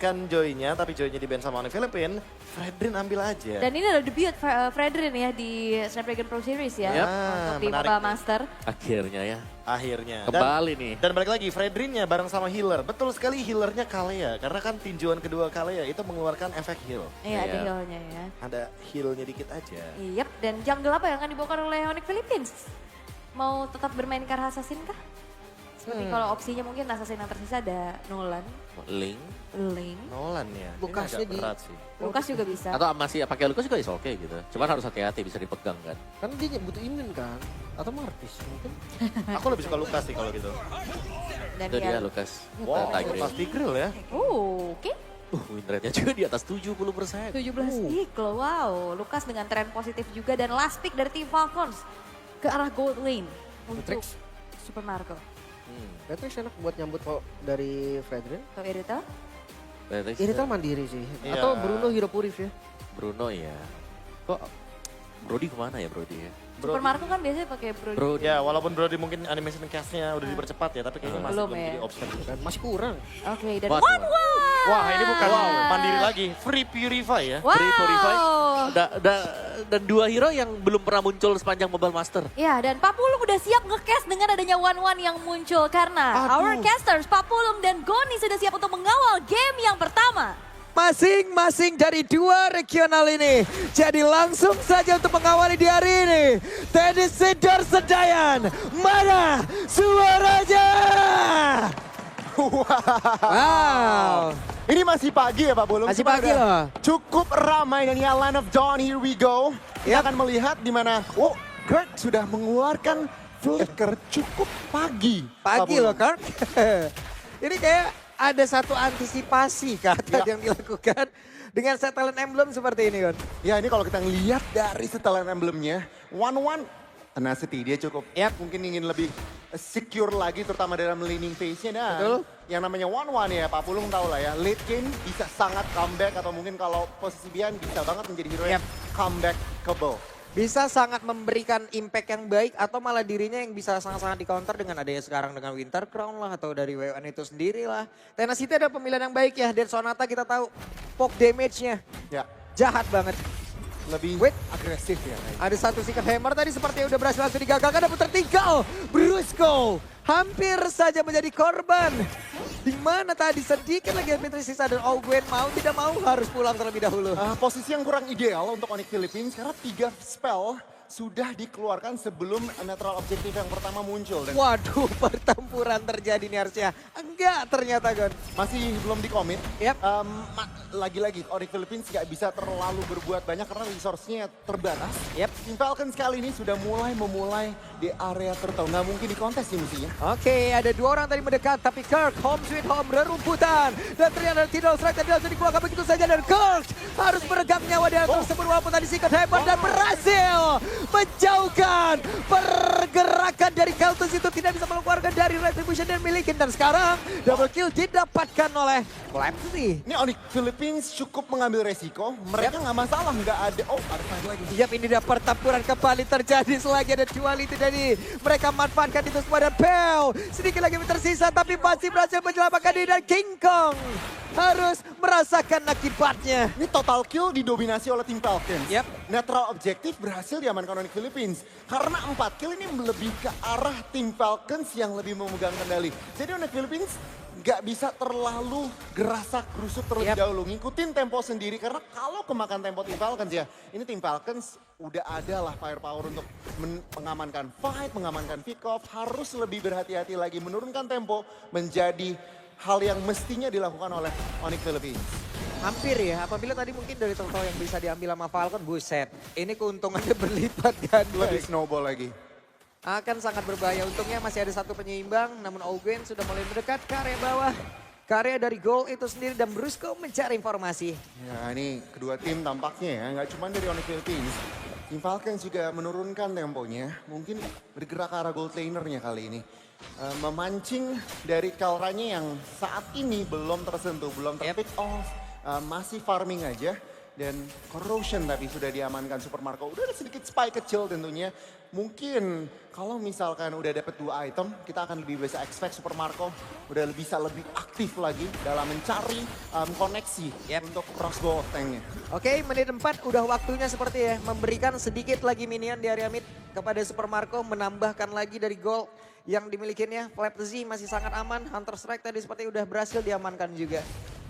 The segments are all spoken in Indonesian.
mendapatkan Joy-nya, tapi Joy-nya di-ban sama Onyx Philippines, Fredrin ambil aja. Dan ini adalah debut Fredrin ya di Snapdragon Pro Series ya. Yap. Untuk di Menarik Mobile nih. Master. Akhirnya ya. Akhirnya. Kembali nih. Dan balik lagi, Fredrinnya bareng sama healer. Betul sekali healernya Kalea. Karena kan tinjuan kedua Kalea itu mengeluarkan efek heal. Iya, ada Iya. heal-nya ya. Ada healnya dikit aja. Yap, dan jungle apa yang akan dibawakan oleh Onyx Philippines? Mau tetap bermain ke arah Assassin kah? Seperti kalau opsinya mungkin Assassin yang tersisa ada Nolan, Link. Ling, Nolan ya. Ini Lukasnya agak di- berat sih. Lukas juga bisa. Atau masih pakai Lucas juga is oke gitu. Cuman harus hati-hati bisa dipegang kan. Kan dia butuh imun kan. Atau Martis mungkin. Aku lebih suka Lukas sih kalau gitu. Dan Itu dia ya, Lucas. Wow, Tiger. Lukas Tigreal ya. oke. Win rate-nya juga di atas 70%. 17 kill, wow. Lukas dengan tren positif juga dan last pick dari tim Falcons ke arah gold lane untuk Matrix. Super Marco. Matrix enak buat nyambut kok dari Fredrin. Atau Irita? Matrix, Irital mandiri sih. Iya. Atau Bruno Hero Purif ya. Bruno ya. Kok Brody kemana ya Brody ya? Super Marco kan biasanya pakai Brody. Brody. Ya, walaupun Brody mungkin animation cast-nya udah dipercepat ya, tapi kayaknya masih Belum belum ya. jadi option. Dan masih kurang. Oke, dan Waduh. One One. Wah, ini bukan mandiri lagi, Free Purify ya. Wow. Free Purify. Dan dua hero yang belum pernah muncul sepanjang Mobile Master. Ya, dan Papulum udah siap nge-cast dengan adanya One One yang muncul karena Aduh. our casters Papulum dan Goni sudah siap untuk mengawal game yang pertama. Masing-masing dari dua regional ini. Jadi langsung saja untuk mengawali di hari ini. Teddy Sidor Sedayan. Mana suaranya? Wow. Ini masih pagi ya Pak Bulung? Masih Cuma pagi udah loh. Cukup ramai dan ya Line of Dawn, here we go. Kita akan melihat di mana, Kirk sudah mengeluarkan flicker cukup pagi. Pak Pagi Bulung. loh, Kirk. Ini kayak ada satu antisipasi kata Ya. yang dilakukan dengan setelan emblem seperti ini, Kon. Ya ini kalau kita ngelihat dari setelan emblemnya, One tenacity dia cukup. Mungkin ingin lebih secure lagi terutama dalam laning phase-nya. Dan Betul. yang namanya One ya Pak Pulung tahu lah ya. Late game bisa sangat comeback atau mungkin kalau posisi Bian bisa banget menjadi hero yang comebackable. Bisa sangat memberikan impact yang baik atau malah dirinya yang bisa sangat-sangat di counter dengan adanya sekarang dengan Winter Crown lah atau dari WN itu sendiri lah. Tenacity ada pemilihan yang baik ya. Dan Sonata kita tahu poke damage-nya Ya, jahat banget. lebih Wait. agresif ya. Ada satu Secret Hammer tadi sepertinya udah berhasil langsung digagalkan dan tertinggal. Brusco hampir saja menjadi korban. Di mana tadi sedikit lagi Admitri sisa dan Ogwen mau tidak mau harus pulang terlebih dahulu. Posisi yang kurang ideal untuk Onyx Philippines karena 3 spell sudah dikeluarkan sebelum natural objective yang pertama muncul. Dan Waduh, pertempuran terjadi nih harusnya. Enggak ternyata, Gon. masih belum dikomit. Yap. Lagi-lagi Onyx Philippines nggak bisa terlalu berbuat banyak karena resource-nya terbatas. Yap. Team Falcons kali ini sudah memulai di area turtle. Nggak mungkin di kontes sih mestinya. Oke, ada dua orang tadi mendekat, tapi Kirk, home sweet home, rerumputan. Dan ternyata tidak strike tadi langsung dikeluarkan begitu saja. Dan Kirk harus meregang nyawa di atas tersebut walaupun tadi Secret Hammer dan berhasil menjauhkan pergerakan dari Keltus itu tidak bisa mengeluarkan dari Retribution dan milikin. Dan sekarang double kill didapatkan oleh Collapsy. Ini Onyx Philippines cukup mengambil resiko. Mereka nggak masalah, nggak ada. Oh, ada fight lagi. Yap, ini ada pertempuran kembali terjadi selagi ada duality dari mereka manfaatkan itu semua dan Pell sedikit lagi tersisa tapi masih berhasil menyelamatkan diri dan King Kong harus merasakan akibatnya. Ini total kill didominasi oleh tim Falcons. Yap. Natural objective berhasil diamankan Onyx Philippines. Karena 4 kill ini lebih ke arah tim Falcons yang lebih memegang kendali. Jadi Onyx Philippines nggak bisa terlalu gerasak gerusuk terlebih Yap. dahulu. Ngikutin tempo sendiri karena kalau kemakan tempo tim Falcons ya. Ini tim Falcons udah ada lah firepower untuk mengamankan fight, mengamankan pick off. Harus lebih berhati-hati lagi menurunkan tempo menjadi hal yang mestinya dilakukan oleh Onyx Philippines. Hampir ya, apabila tadi mungkin dari total yang bisa diambil sama Falcon, buset. Ini keuntungannya berlipat ganda. Lebih snowball lagi. Akan sangat berbahaya. Untungnya masih ada satu penyeimbang, namun Ogwen sudah mulai mendekat ke area bawah. Ke area dari gol itu sendiri dan Brusco mencari informasi. Ya ini kedua tim tampaknya ya, nggak cuma dari Onyx Philippines. Tim Falcons juga menurunkan temponya, mungkin bergerak ke arah gold lanernya kali ini. Memancing dari Kalranya yang saat ini belum tersentuh, belum terpick off, masih farming aja. Dan Corrosion tapi sudah diamankan Super Marco. Udah ada sedikit spike kecil tentunya. Mungkin kalau misalkan udah dapet 2 item, kita akan lebih bisa expect Super Marco udah bisa lebih aktif lagi dalam mencari koneksi untuk crossbow of tank-nya. Oke, menit 4 udah waktunya seperti ya. Memberikan sedikit lagi minion di area mid kepada Super Marco. Menambahkan lagi dari gold yang dimilikinya. Flap Z masih sangat aman. Hunter Strike tadi seperti udah berhasil diamankan juga.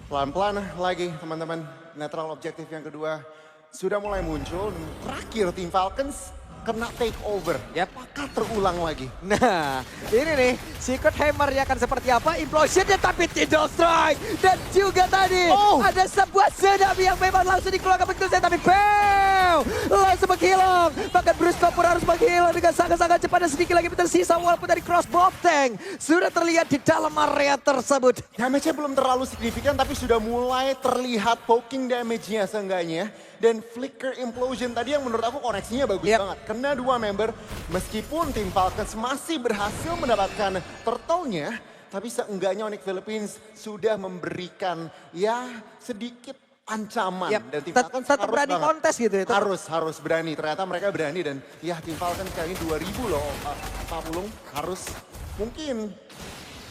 Pelan-pelan lagi teman-teman, netral objektif yang kedua sudah mulai muncul. Terakhir Team Falcons kena take over. Apakah terulang lagi? Nah, ini nih, Secret Hammer ya akan seperti apa? Implosionnya tapi Tidal Strike. Dan juga tadi ada sebuah tsunami yang memang langsung dikeluarkan begitu saja. Tapi Pew! Langsung menghilang. Bahkan Bruce Cooper harus menghilang dengan sangat-sangat cepat dan sedikit lagi tersisa. Walaupun dari crossbow tank sudah terlihat di dalam area tersebut. Damage-nya belum terlalu signifikan tapi sudah mulai terlihat poking damage-nya seenggaknya. Dan Flicker Implosion tadi yang menurut aku koneksinya bagus banget. Kena 2 member meskipun tim Falcons masih berhasil mendapatkan turtle-nya. Tapi seenggaknya Onyx Philippines sudah memberikan ya sedikit ancaman. Dan tim Falcons tetap harus berani banget. kontes gitu ya. Harus berani. Ternyata mereka berani dan ya tim Falcons kali ini 2000 loh Pak Pulung. Harus mungkin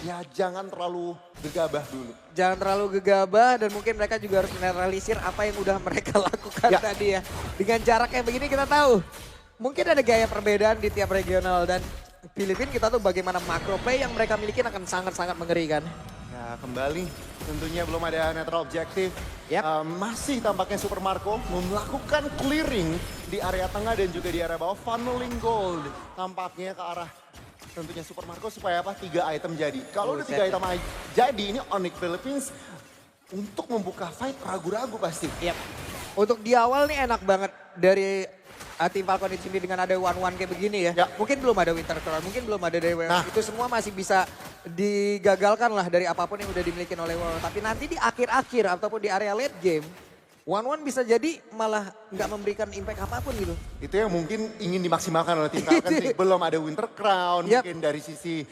ya jangan terlalu gegabah dulu. Jangan terlalu gegabah dan mungkin mereka juga harus menetralisir apa yang udah mereka lakukan tadi ya. Dengan jarak yang begini kita tahu mungkin ada gaya perbedaan di tiap regional dan Filipina kita tahu bagaimana macro play yang mereka miliki akan sangat-sangat mengerikan. Ya kembali tentunya belum ada netral objektif. Masih tampaknya Super Marco melakukan clearing di area tengah dan juga di area bawah. Funneling gold tampaknya ke arah tentunya Super Marco supaya apa? 3 item jadi. Kalau udah 3 item jadi ini Onyx Philippines untuk membuka fight ragu-ragu pasti. Untuk di awal nih enak banget dari tim Falcon di sini dengan ada one-one kayak begini ya. Mungkin belum ada Winter Crown, mungkin belum ada Dewa. Itu semua masih bisa digagalkan lah dari apapun yang udah dimiliki oleh WoW. Tapi nanti di akhir-akhir ataupun di area late game, one-one bisa jadi malah nggak memberikan impact apapun gitu. Itu yang mungkin ingin dimaksimalkan oleh tim Falcon sih. Belum ada Winter Crown, mungkin dari sisi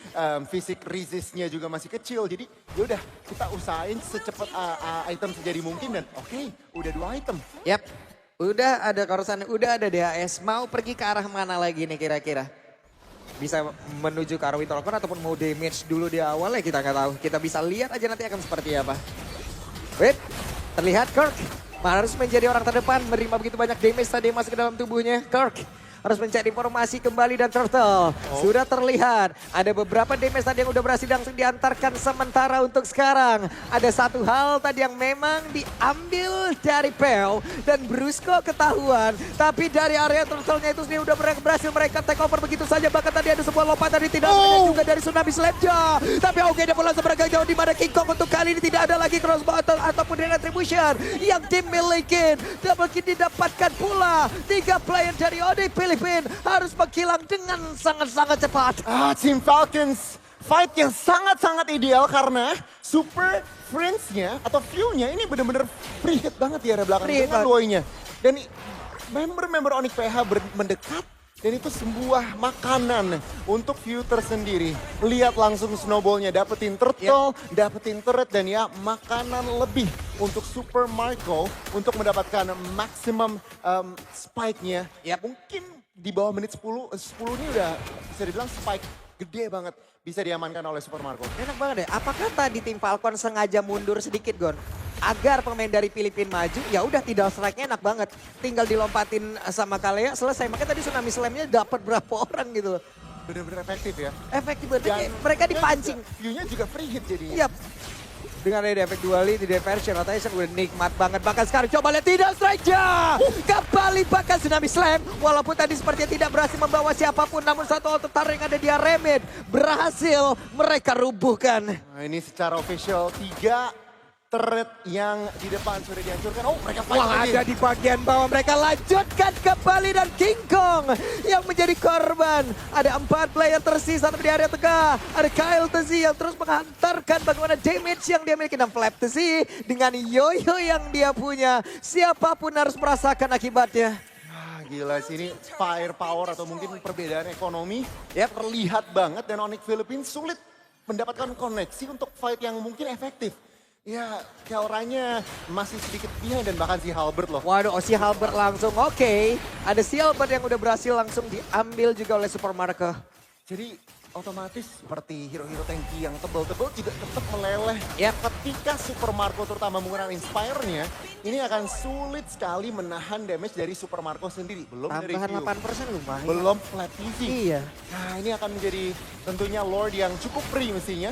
fisik resistnya juga masih kecil. Jadi yaudah kita usahain secepat item sejadi mungkin dan udah 2 item. Udah ada Coruscant, udah ada DHS. Mau pergi ke arah mana lagi nih kira-kira? Bisa menuju ke arah Winter Crown ataupun mau damage dulu di awal ya kita nggak tahu. Kita bisa lihat aja nanti akan seperti apa. Wait, terlihat Kirk harus menjadi orang terdepan, menerima begitu banyak damage tadi masuk ke dalam tubuhnya. Kirk harus mencari informasi kembali dan Turtle sudah terlihat. Ada beberapa damage tadi yang udah berhasil langsung diantarkan sementara untuk sekarang. Ada satu hal tadi yang memang diambil dari Pew dan Brusco ketahuan. Tapi dari area Turtle-nya itu sendiri udah berhasil mereka take over begitu saja. Bahkan tadi ada sebuah lompatan dari tidak juga dari Tsunami Sledge. Tapi dia pun langsung beragak jauh di mana King Kong untuk kali ini tidak ada lagi crossbow ataupun retribution yang dimiliki. Double kill didapatkan pula 3 player dari OD Philippines harus menghilang dengan sangat-sangat cepat. Team Falcons fight yang sangat-sangat ideal karena Super Friends-nya atau View-nya ini benar-benar free hit banget di area belakang dengan Loi-nya. Dan member-member Onyx PH mendekat dan itu sebuah makanan untuk View tersendiri. Lihat langsung snowball-nya, dapetin turtle, dapetin turret dan ya makanan lebih untuk Super Marco untuk mendapatkan maksimum spike-nya. Mungkin di bawah menit 10 ini udah bisa dibilang spike gede banget bisa diamankan oleh Super Marco. Enak banget ya. Apakah tadi tim Falcon sengaja mundur sedikit Gon? Agar pemain dari Filipina maju, ya udah tidak strike-nya enak banget. Tinggal dilompatin sama Kalea, selesai. Makanya tadi Tsunami Slam-nya dapat berapa orang gitu loh. Bener-bener efektif ya. Efektif banget, mereka dipancing. View-nya juga free hit jadinya. Yap. Dengan ada efek duali di diversion rotation udah nikmat banget. Bahkan sekarang coba lihat tidak strike-nya. Kembali bahkan Tsunami Slam. Walaupun tadi sepertinya tidak berhasil membawa siapapun. Namun satu auto tarik yang ada di Remid berhasil mereka rubuhkan. Nah, ini secara official 3 turret yang di depan sudah dihancurkan. Mereka fight lagi. Ada di bagian bawah mereka lanjutkan kembali dan King Kong yang menjadi korban. Ada 4 player tersisa di area tengah. Ada Kyle Tezi yang terus menghantarkan bagaimana damage yang dia miliki. Dan Flap Tezi dengan Yoyo yang dia punya. Siapapun harus merasakan akibatnya. Gila sini firepower atau mungkin perbedaan ekonomi terlihat banget dan Onyx Philippines sulit mendapatkan koneksi untuk fight yang mungkin efektif. Ya, Kelranya masih sedikit behind dan bahkan si Halbert loh. Waduh, si Halbert langsung oke. Ada si Halbert yang udah berhasil langsung diambil juga oleh Super Marco. Jadi otomatis seperti hero-hero tanki yang tebel-tebel juga tetap meleleh. Yap. Ketika Super Marco terutama menggunakan Inspire-nya, ini akan sulit sekali menahan damage dari Super Marco sendiri. Belum dari Tambahan Q. 8% lumayan. Belum flat TV. Iya. Nah, ini akan menjadi tentunya Lord yang cukup free mestinya.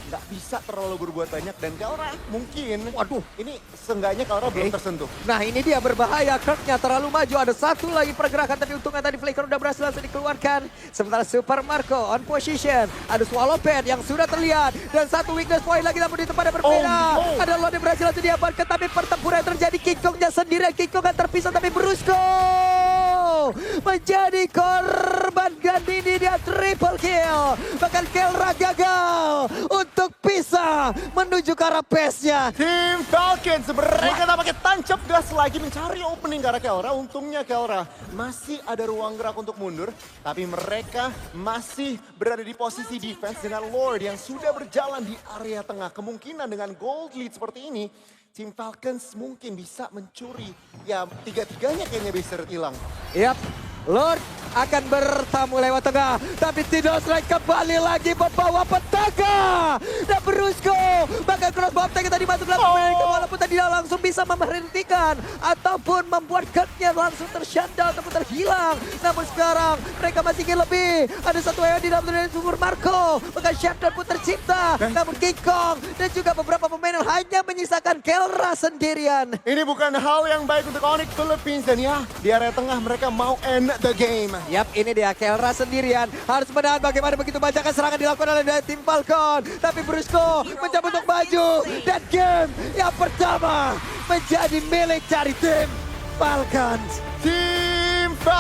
Nggak bisa terlalu berbuat banyak dan Kelra mungkin, Waduh. ini seenggaknya Kelra belum tersentuh. Nah ini dia berbahaya, Kirknya terlalu maju, ada satu lagi pergerakan tapi untungnya tadi Flicker udah berhasil langsung dikeluarkan. Sementara Super Marco on position, ada Swallow Pad yang sudah terlihat dan satu weakness point lagi namun di tempat yang berbeda. Oh, no. Ada Lord yang berhasil langsung diamankan tapi pertempuran yang terjadi King Kongnya sendirian, King Kong kan terpisah tapi Brusco menjadi korban dan ini dia triple kill. Bahkan Kelra gagal untuk bisa menuju ke arah pace-nya. Tim Falcons mereka tampaknya tancap gas lagi mencari opening ke arah Kelra. Untungnya Kelra masih ada ruang gerak untuk mundur. Tapi mereka masih berada di posisi defense dengan Lord yang sudah berjalan di area tengah. Kemungkinan dengan gold lead seperti ini, Tim Falcons mungkin bisa mencuri. Ya tiga-tiganya kayaknya bisa hilang. Yap, Lord akan bertamu lewat tengah. Tapi Tidal Strike kembali lagi membawa petaka. Dan Brusco, bahkan crossbow attack tadi masuk dalam mereka. Walaupun tidak langsung bisa memberhentikan. Ataupun membuat cutnya langsung tersyandal ataupun terhilang. Namun sekarang mereka masih ingin lebih. Ada satu yang di dalam dari Super Marco. Bahkan shutdown pun tercipta. Namun King Kong dan juga beberapa pemain yang hanya menyisakan Kelra sendirian. Ini bukan hal yang baik untuk Onyx Philippines. Dan ya, di area tengah mereka mau end the game. Yap, ini dia Kelra sendirian. Harus menahan bagaimana begitu banyak serangan dilakukan oleh tim Falcon. Tapi Brusco mencoba untuk maju. Dan game yang pertama menjadi milik dari tim Falcons. Tim Falcons.